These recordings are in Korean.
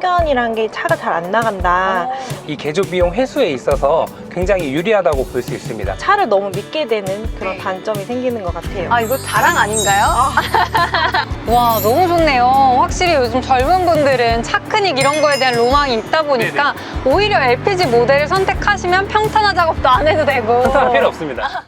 확연이란 게 차가 잘 안 나간다. 이 개조 비용 회수에 있어서 굉장히 유리하다고 볼 수 있습니다. 차를 너무 믿게 되는 그런 단점이 생기는 것 같아요. 아, 이거 자랑 아닌가요? 와, 너무 좋네요. 확실히 요즘 젊은 분들은 차크닉 이런 거에 대한 로망이 있다 보니까 오히려 LPG 모델을 선택하시면 평탄화 작업도 안 해도 되고. 평탄화 필요 없습니다.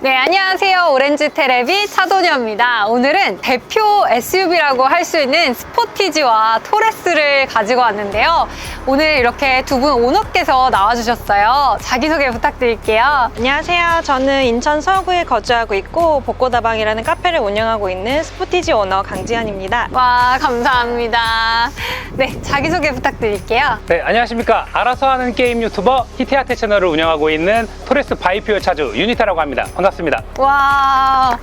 네, 안녕하세요. 오렌지 테레비 차도녀입니다. 오늘은 대표 SUV라고 할 수 있는 스포티지와 토레스를 가지고 왔는데요. 오늘 이렇게 두 분 오너께서 나와주셨어요. 자기소개 부탁드릴게요. 안녕하세요. 저는 인천 서구에 거주하고 있고 복고다방이라는 카페를 운영하고 있는 스포티지 오너 강지연입니다. 와, 감사합니다. 네, 자기소개 부탁드릴게요. 네, 안녕하십니까. 알아서 하는 게임 유튜버 히테아테 채널을 운영하고 있는 토레스 바이퓨어 차주 유니타라고 합니다. 반갑습니다. 와,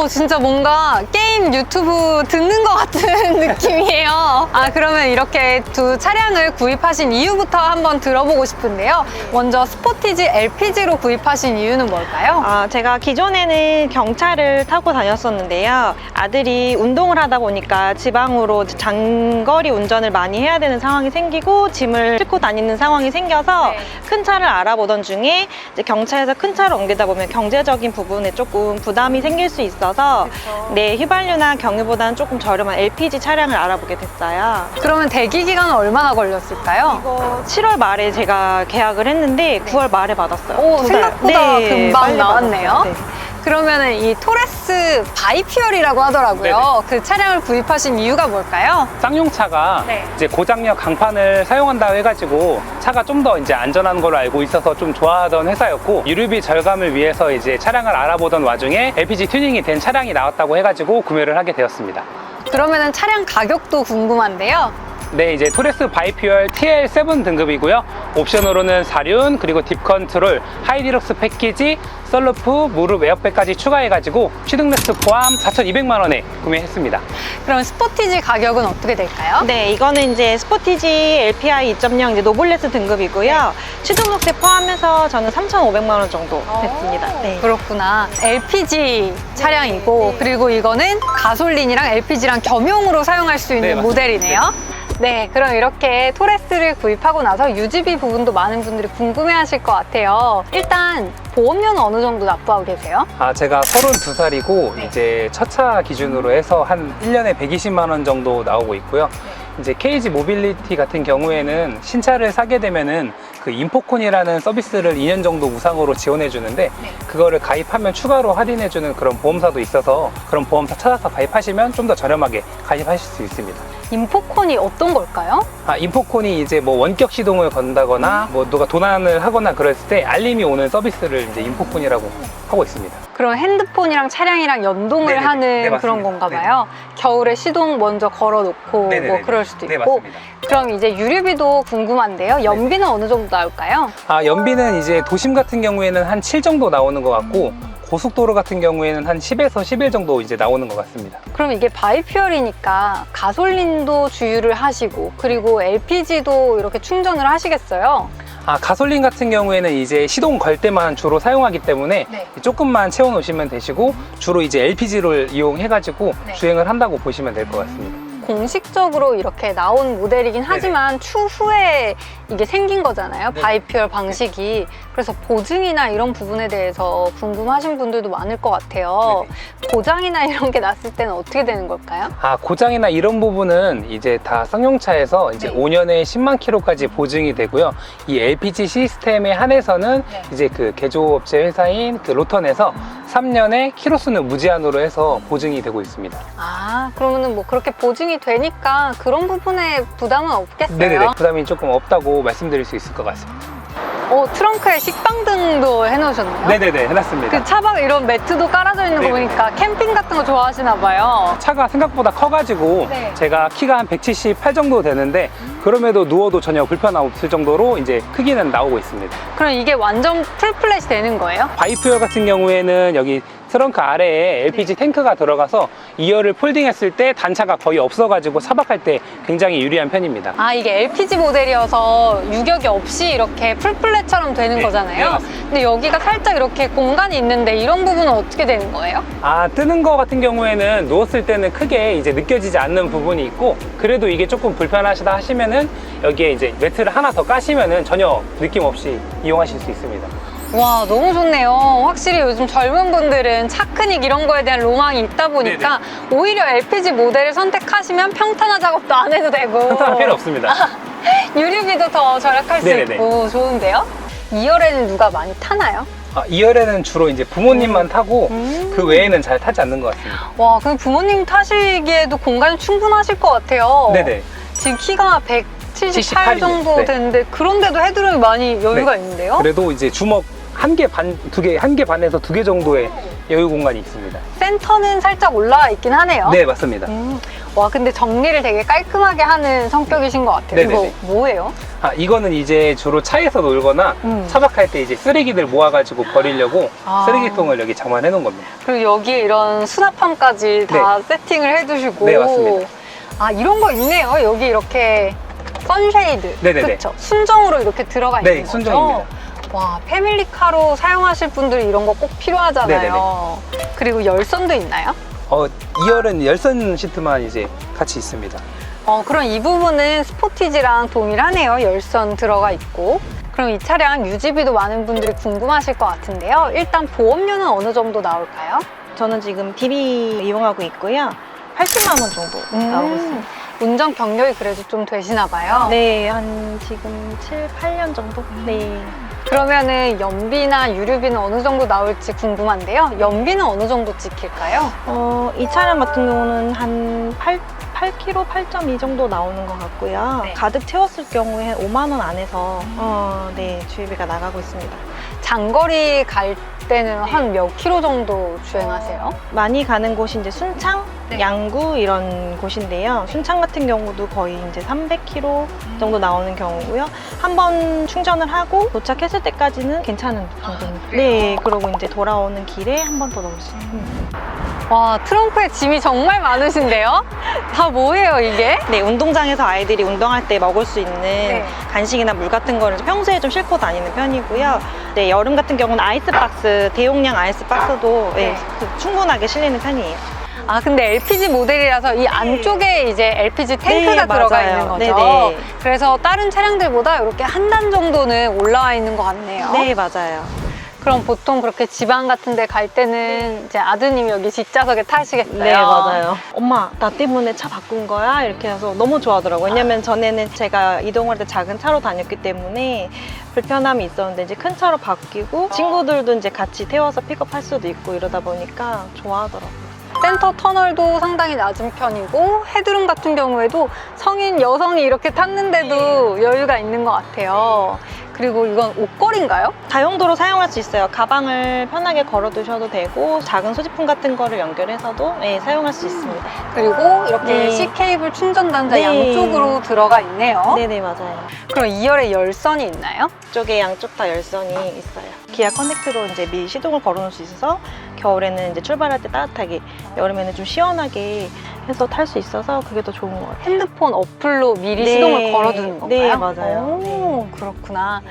진짜 뭔가 게임 유튜브 듣는 것 같은 느낌이에요. 아, 그러면 이렇게 두 차량을 구입하신 이유부터 한번 들어보고 싶은데요. 먼저 스포티지 LPG로 구입하신 이유는 뭘까요? 제가 기존에는 경차를 타고 다녔었는데요. 아들이 운동을 하다 보니까 지방으로 장거리 운전을 많이 해야 되는 상황이 생기고 짐을 싣고 다니는 상황이 생겨서 큰 차를 알아보던 중에 이제 경차에서 큰 차로 옮기다 보면 경제적인 부분에 조금 부담이 생길 수 있어서 네, 휘발유나 경유보다는 조금 저렴한 LPG 차량을 알아보게 됐어요. 그러면 대기 기간은 얼마나 걸렸을까요? 7월 말에 제가 계약을 했는데 9월 말에 받았어요. 오, 두 달. 생각보다 금방 빨리 나왔네요. 받았어요. 네. 그러면은 이 토레스 바이퓨얼이라고 하더라고요. 그 차량을 구입하신 이유가 뭘까요? 쌍용차가 이제 고장력 강판을 사용한다고 해가지고 차가 좀 더 이제 안전한 걸로 알고 있어서 좀 좋아하던 회사였고, 유류비 절감을 위해서 이제 차량을 알아보던 와중에 LPG 튜닝이 된 차량이 나왔다고 해가지고 구매를 하게 되었습니다. 그러면은 차량 가격도 궁금한데요. 네, 이제 토레스 바이퓨얼 TL7 등급이고요. 옵션으로는 사륜, 그리고 딥 컨트롤, 하이디럭스 패키지, 썬루프, 무릎 에어백까지 추가해가지고 취등렉스 포함 4,200만 원에 구매했습니다. 그럼 스포티지 가격은 어떻게 될까요? 네, 이거는 이제 스포티지 LPI 2.0 이제 노블레스 등급이고요. 취등록세 포함해서 저는 3,500만 원 정도 됐습니다. 네. 그렇구나. LPG 차량이고, 그리고 이거는 가솔린이랑 LPG랑 겸용으로 사용할 수 있는 맞습니다. 모델이네요. 네, 그럼 이렇게 토레스를 구입하고 나서 유지비 부분도 많은 분들이 궁금해하실 것 같아요. 일단 보험료는 어느 정도 납부하고 계세요? 제가 32살이고 이제 첫 차 기준으로 해서 한 1년에 120만 원 정도 나오고 있고요. 이제 KG 모빌리티 같은 경우에는 신차를 사게 되면은 그 인포콘이라는 서비스를 2년 정도 무상으로 지원해 주는데, 그거를 가입하면 추가로 할인해 주는 그런 보험사도 있어서 그런 보험사 찾아서 가입하시면 좀 더 저렴하게 가입하실 수 있습니다. 인포콘이 어떤 걸까요? 인포콘이 이제 뭐 원격 시동을 건다거나 뭐 누가 도난을 하거나 그랬을 때 알림이 오는 서비스를 이제 인포콘이라고 하고 있습니다. 그럼 핸드폰이랑 차량이랑 연동을 네네네. 하는 네, 맞습니다. 그런 건가 봐요. 겨울에 시동 먼저 걸어 놓고 네네네. 뭐 그럴 수도 네, 있고. 맞습니다. 그럼 이제 유류비도 궁금한데요. 연비는 어느 정도 나올까요? 연비는 이제 도심 같은 경우에는 한 7 정도 나오는 것 같고, 고속도로 같은 경우에는 한 10에서 11 정도 이제 나오는 것 같습니다. 그럼 이게 바이퓨얼이니까 가솔린도 주유를 하시고, 그리고 LPG도 이렇게 충전을 하시겠어요? 가솔린 같은 경우에는 이제 시동 걸 때만 주로 사용하기 때문에 조금만 채워 놓으시면 되시고, 주로 이제 LPG를 이용해가지고 주행을 한다고 보시면 될 것 같습니다. 공식적으로 이렇게 나온 모델이긴 하지만 추후에 이게 생긴 거잖아요. 바이퓨얼 방식이. 그래서 보증이나 이런 부분에 대해서 궁금하신 분들도 많을 것 같아요. 고장이나 이런 게 났을 때는 어떻게 되는 걸까요? 고장이나 이런 부분은 이제 다 쌍용차에서 이제 5년에 10만 킬로까지 보증이 되고요. 이 LPG 시스템에 한해서는 이제 그 개조업체 회사인 그 로턴에서 3년에 키로수는 무제한으로 해서 보증이 되고 있습니다. 그러면은 뭐 그렇게 보증이 되니까 그런 부분에 부담은 없겠어요? 네네네, 부담이 조금 없다고 말씀드릴 수 있을 것 같습니다. 트렁크에 식빵등도 해놓으셨나요? 네네네, 해놨습니다. 그 차박 이런 매트도 깔아져 있는 거 보니까 캠핑 같은 거 좋아하시나 봐요. 차가 생각보다 커가지고 제가 키가 한 178 정도 되는데, 그럼에도 누워도 전혀 불편 없을 정도로 이제 크기는 나오고 있습니다. 그럼 이게 완전 풀플랫이 되는 거예요? 바이퓨어 같은 경우에는 여기 트렁크 아래에 LPG 탱크가 들어가서 2열을 폴딩했을 때 단차가 거의 없어가지고 차박할 때 굉장히 유리한 편입니다. 아, 이게 LPG 모델이어서 유격이 없이 이렇게 풀플랫처럼 되는 네, 거잖아요. 네, 맞습니다. 근데 여기가 살짝 이렇게 공간이 있는데 이런 부분은 어떻게 되는 거예요? 아, 뜨는 거 같은 경우에는 누웠을 때는 크게 이제 느껴지지 않는 부분이 있고, 그래도 이게 조금 불편하시다 하시면은 여기에 이제 매트를 하나 더 까시면은 전혀 느낌 없이 이용하실 수 있습니다. 와, 너무 좋네요. 확실히 요즘 젊은 분들은 차크닉 이런 거에 대한 로망이 있다 보니까 오히려 LPG 모델을 선택하시면 평탄화 작업도 안 해도 되고 평탄화 필요 없습니다. 유류비도 더 절약할 수 네네네. 있고 좋은데요? 2열에는 누가 많이 타나요? 아, 2열에는 주로 이제 부모님만 타고 그 외에는 잘 타지 않는 것 같습니다. 와, 근데 부모님 타시기에도 공간이 충분하실 것 같아요. 네네. 지금 키가 178 78 입니다. 정도 네. 되는데 그런데도 헤드룸이 많이 여유가 네. 있는데요? 그래도 이제 주먹 1개 반, 2개, 1개 반에서 2개 정도의 여유 공간이 있습니다. 센터는 살짝 올라와 있긴 하네요. 네, 맞습니다. 와, 근데 정리를 되게 깔끔하게 하는 성격이신 것 같아요. 네네네. 이거 뭐예요? 아, 이거는 이제 주로 차에서 놀거나 차박할 때 이제 쓰레기들 모아가지고 버리려고 아. 쓰레기통을 여기 장만해 놓은 겁니다. 그리고 여기에 이런 수납함까지 다 세팅을 해두시고. 네, 맞습니다. 아, 이런 거 있네요. 여기 이렇게 선쉐이드. 네네네. 그쵸? 순정으로 이렇게 들어가 있는 네, 거죠? 순정입니다. 와, 패밀리카로 사용하실 분들이 이런 거 꼭 필요하잖아요. 그리고 열선도 있나요? 2열은 열선 시트만 이제 같이 있습니다. 그럼 이 부분은 스포티지랑 동일하네요. 열선 들어가 있고. 그럼 이 차량 유지비도 많은 분들이 궁금하실 것 같은데요. 일단 보험료는 어느 정도 나올까요? 저는 지금 DB 이용하고 있고요. 80만 원 정도 나오고 있습니다. 운전 경력이 그래도 좀 되시나 봐요. 네, 한 지금 7, 8년 정도? 네. 그러면은 연비나 유류비는 어느 정도 나올지 궁금한데요. 연비는 어느 정도 찍힐까요? 이 차량 같은 경우는 한 8km, 8.2 정도 나오는 것 같고요. 네. 가득 채웠을 경우에 한 5만 원 안에서 네, 주유비가 나가고 있습니다. 장거리 갈 때는 한 몇 킬로 정도 주행하세요? 많이 가는 곳이 이제 순창, 네. 양구 이런 곳인데요. 순창 같은 경우도 거의 이제 300km 정도 나오는 경우고요. 한 번 충전을 하고 도착했을 때까지는 괜찮은 정도입니다. 네, 그러고 이제 돌아오는 길에 한 번 더 넣을 수 있습니다. 와, 트렁크에 짐이 정말 많으신데요? 다 뭐예요, 이게? 네, 운동장에서 아이들이 운동할 때 먹을 수 있는 간식이나 물 같은 거를 평소에 좀 싣고 다니는 편이고요. 네, 여름 같은 경우는 아이스박스, 대용량 아이스박스도 네, 충분하게 실리는 편이에요. 아, 근데 LPG 모델이라서 이 안쪽에 이제 LPG 탱크가 네, 들어가 맞아요. 있는 거죠. 네네. 그래서 다른 차량들보다 이렇게 한 단 정도는 올라와 있는 것 같네요. 네, 맞아요. 그럼 보통 그렇게 지방 같은 데 갈 때는 이제 아드님이 여기 뒷좌석에 타시겠어요? 네, 맞아요. 엄마, 나 때문에 차 바꾼 거야? 이렇게 해서 너무 좋아하더라고요. 왜냐면 전에는 제가 이동할 때 작은 차로 다녔기 때문에 불편함이 있었는데 이제 큰 차로 바뀌고 친구들도 이제 같이 태워서 픽업할 수도 있고 이러다 보니까 좋아하더라고요. 센터 터널도 상당히 낮은 편이고 헤드룸 같은 경우에도 성인 여성이 이렇게 탔는데도 여유가 있는 것 같아요. 그리고 이건 옷걸이인가요? 다용도로 사용할 수 있어요. 가방을 편하게 걸어 두셔도 되고 작은 소지품 같은 거를 연결해서도 네, 사용할 수 있습니다. 그리고 이렇게 네. C케이블 충전 단자 네. 양쪽으로 들어가 있네요. 네네, 맞아요. 그럼 2열에 열선이 있나요? 이쪽에 양쪽 다 열선이 있어요. 기아 커넥트로 이제 미리 시동을 걸어 놓을 수 있어서 겨울에는 이제 출발할 때 따뜻하게, 여름에는 좀 시원하게 해서 탈 수 있어서 그게 더 좋은 것 같아요. 핸드폰 어플로 미리 네. 시동을 걸어두는 건가요? 네, 맞아요. 오, 그렇구나.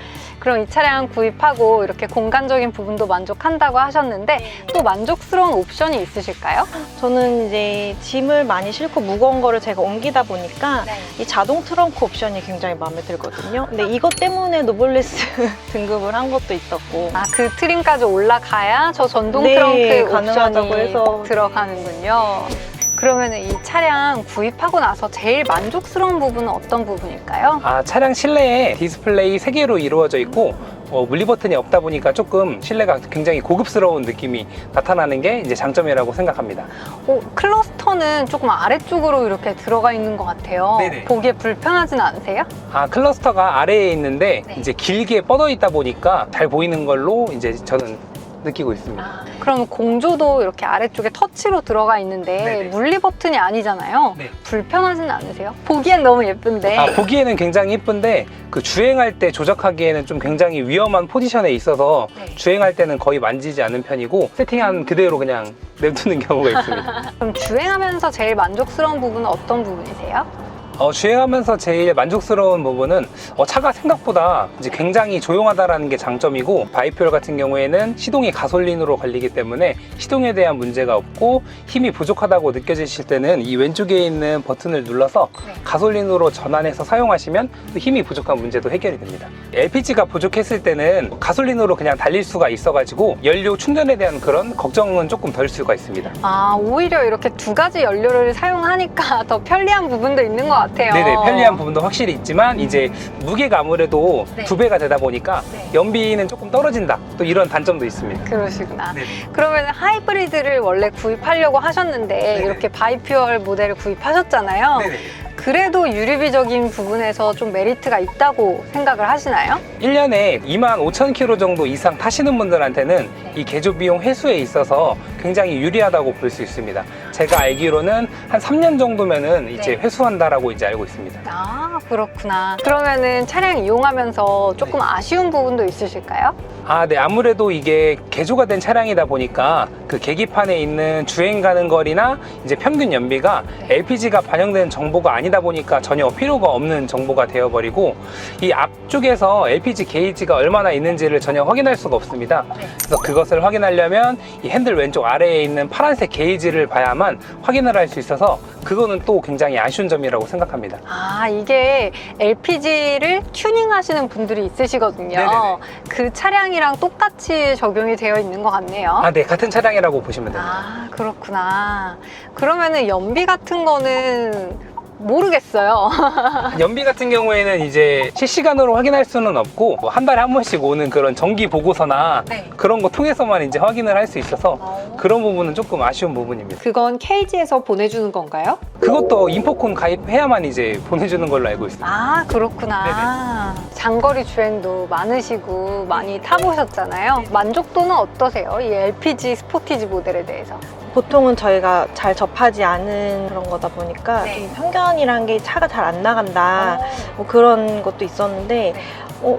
그럼 이 차량 구입하고 이렇게 공간적인 부분도 만족한다고 하셨는데 또 만족스러운 옵션이 있으실까요? 저는 이제 짐을 많이 싣고 무거운 거를 제가 옮기다 보니까 이 자동 트렁크 옵션이 굉장히 마음에 들거든요. 근데 이것 때문에 노블레스 등급을 한 것도 있었고. 아, 그 트림까지 올라가야 저 전동 네, 트렁크 가능하다고 옵션이 해서. 들어가는군요. 그러면 이 차량 구입하고 나서 제일 만족스러운 부분은 어떤 부분일까요? 아, 차량 실내에 디스플레이 3개로 이루어져 있고 물리 버튼이 없다 보니까 조금 실내가 굉장히 고급스러운 느낌이 나타나는 게 이제 장점이라고 생각합니다. 클러스터는 조금 아래쪽으로 이렇게 들어가 있는 것 같아요. 네네. 보기에 불편하진 않으세요? 아, 클러스터가 아래에 있는데 네. 이제 길게 뻗어 있다 보니까 잘 보이는 걸로 이제 저는 느끼고 있습니다. 그럼 공조도 이렇게 아래쪽에 터치로 들어가 있는데 네네. 물리 버튼이 아니잖아요. 네. 불편하지는 않으세요? 보기엔 너무 예쁜데. 보기에는 굉장히 이쁜데 그 주행할 때 조작하기에는 좀 굉장히 위험한 포지션에 있어서 네. 주행할 때는 거의 만지지 않는 편이고 세팅한 그대로 그냥 냅두는 경우가 있습니다. 그럼 주행하면서 제일 만족스러운 부분은 어떤 부분이세요? 주행하면서 제일 만족스러운 부분은 차가 생각보다 이제 굉장히 조용하다라는 게 장점이고, 바이퓨얼 같은 경우에는 시동이 가솔린으로 걸리기 때문에 시동에 대한 문제가 없고 힘이 부족하다고 느껴지실 때는 이 왼쪽에 있는 버튼을 눌러서 가솔린으로 전환해서 사용하시면 또 힘이 부족한 문제도 해결이 됩니다. LPG가 부족했을 때는 가솔린으로 그냥 달릴 수가 있어가지고 연료 충전에 대한 그런 걱정은 조금 덜 수가 있습니다. 오히려 이렇게 두 가지 연료를 사용하니까 더 편리한 부분도 있는 것 같아요. 네네, 편리한 부분도 확실히 있지만 이제 무게가 아무래도 네. 2배가 되다 보니까 네. 연비는 조금 떨어진다, 또 이런 단점도 있습니다. 그러시구나. 네. 그러면 하이브리드를 원래 구입하려고 하셨는데 네네. 이렇게 바이퓨얼 모델을 구입하셨잖아요. 네네. 그래도 유류비적인 부분에서 좀 메리트가 있다고 생각을 하시나요? 1년에 25,000km 정도 이상 타시는 분들한테는 이 개조 비용 회수에 있어서 굉장히 유리하다고 볼 수 있습니다. 제가 알기로는 한 3년 정도면은 이제 네. 회수한다라고 이제 알고 있습니다. 그렇구나. 그러면은 차량 이용하면서 조금 아쉬운 부분도 있으실까요? 네. 아무래도 이게 개조가 된 차량이다 보니까 그 계기판에 있는 주행 가는 거리나 이제 평균 연비가 LPG가 반영된 정보가 아니다 보니까 전혀 필요가 없는 정보가 되어버리고, 이 앞쪽에서 LPG 게이지가 얼마나 있는지를 전혀 확인할 수가 없습니다. 그래서 그것을 확인하려면 이 핸들 왼쪽 아래에 있는 파란색 게이지를 봐야만 확인을 할 수 있어서 그거는 또 굉장히 아쉬운 점이라고 생각합니다. 이게 LPG를 튜닝하시는 분들이 있으시거든요. 네네네. 그 차량이랑 똑같이 적용이 되어 있는 것 같네요. 네, 같은 차량이라고 보시면 됩니다. 그렇구나. 그러면은 연비 같은 거는 모르겠어요. 연비 같은 경우에는 이제 실시간으로 확인할 수는 없고 뭐 한 달에 한 번씩 오는 그런 정기 보고서나 네. 그런 거 통해서만 이제 확인을 할 수 있어서 그런 부분은 조금 아쉬운 부분입니다. 그건 KG에서 보내주는 건가요? 그것도 인포콘 가입해야만 이제 보내주는 걸로 알고 있습니다. 그렇구나. 장거리 주행도 많으시고 많이 타보셨잖아요. 만족도는 어떠세요? 이 LPG 스포티지 모델에 대해서. 보통은 저희가 잘 접하지 않은 그런 거다 보니까 네. 좀 편견이란 게 차가 잘 안 나간다 뭐 그런 것도 있었는데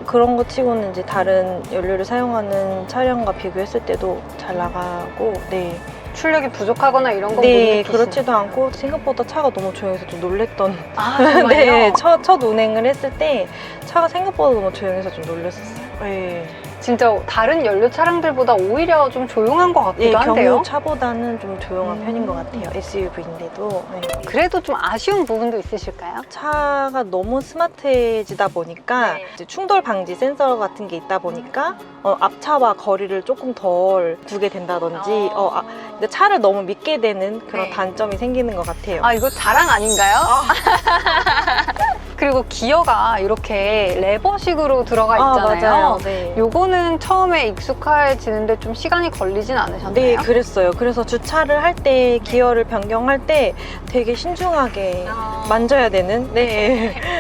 그런 거 치고는 이제 다른 연료를 사용하는 차량과 비교했을 때도 잘 나가고 네. 출력이 부족하거나 이런 건 못 네, 느끼시나요? 그렇지도 않고 생각보다 차가 너무 조용해서 좀 놀랬던 정말요? 네, 첫 운행을 했을 때 차가 생각보다 너무 조용해서 좀 놀랐었어요. 네. 진짜 다른 연료 차량들보다 오히려 좀 조용한 것 네, 같기도 한데요. 경유차보다는 좀 조용한 편인 것 같아요. SUV인데도. 네. 그래도 좀 아쉬운 부분도 있으실까요? 차가 너무 스마트해지다 보니까 네. 이제 충돌 방지 센서 같은 게 있다 보니까 앞차와 거리를 조금 덜 두게 된다든지 그러니까 차를 너무 믿게 되는 그런 네. 단점이 생기는 것 같아요. 이거 자랑 아닌가요? 그리고 기어가 이렇게 레버식으로 들어가 있잖아요. 맞아요. 네. 요거는 처음에 익숙해지는데 좀 시간이 걸리진 않으셨나요? 네, 그랬어요. 그래서 주차를 할 때 기어를 변경할 때 되게 신중하게 만져야 되는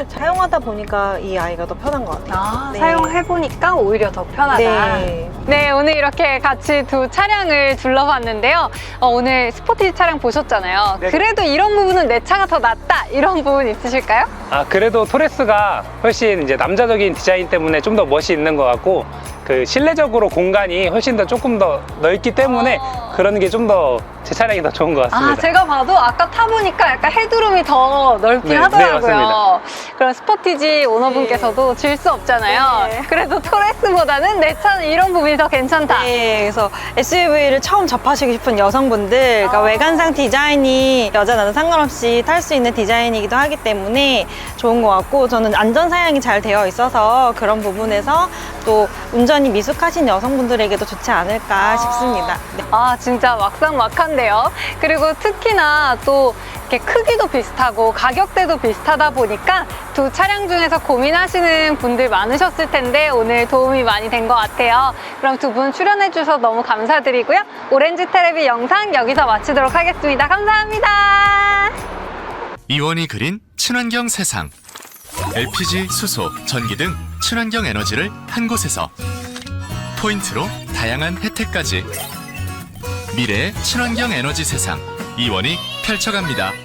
사용하다 보니까 이 아이가 더 편한 것 같아요. 네. 사용해보니까 오히려 더 편하다. 네. 네, 오늘 이렇게 같이 두 차량을 둘러봤는데요. 오늘 스포티지 차량 보셨잖아요. 네. 그래도 이런 부분은 내 차가 더 낫다 이런 부분 있으실까요? 그래도 토레스가 훨씬 이제 남자적인 디자인 때문에 좀 더 멋이 있는 것 같고, 그 실내적으로 공간이 훨씬 더 조금 더 넓기 때문에 그런 게 좀 더 제 차량이 더 좋은 것 같습니다. 제가 봐도 아까 타보니까 약간 헤드룸이 더 넓긴 네, 하더라고요. 네, 맞습니다. 그럼 스포티지 오너분께서도 질 수 없잖아요. 네. 그래도 토레스보다는 내 차는 이런 부분이 더 괜찮다. 네, 그래서 SUV를 처음 접하시고 싶은 여성분들, 그러니까 외관상 디자인이 여자 남자 상관없이 탈 수 있는 디자인이기도 하기 때문에 좋은 것 같고, 저는 안전 사양이 잘 되어 있어서 그런 부분에서 또 운전이 미숙하신 여성분들에게도 좋지 않을까 싶습니다. 네. 진짜 막상막한데요. 그리고 특히나 또 이렇게 크기도 비슷하고 가격대도 비슷하다 보니까 두 차량 중에서 고민하시는 분들 많으셨을 텐데 오늘 도움이 많이 된 것 같아요. 그럼 두 분 출연해 주셔서 너무 감사드리고요. 오렌지 테레비 영상 여기서 마치도록 하겠습니다. 감사합니다. 이원이 그린 친환경 세상. LPG, 수소, 전기 등 친환경 에너지를 한 곳에서 포인트로 다양한 다양한 혜택까지 미래의 친환경 에너지 세상 이원이 펼쳐갑니다.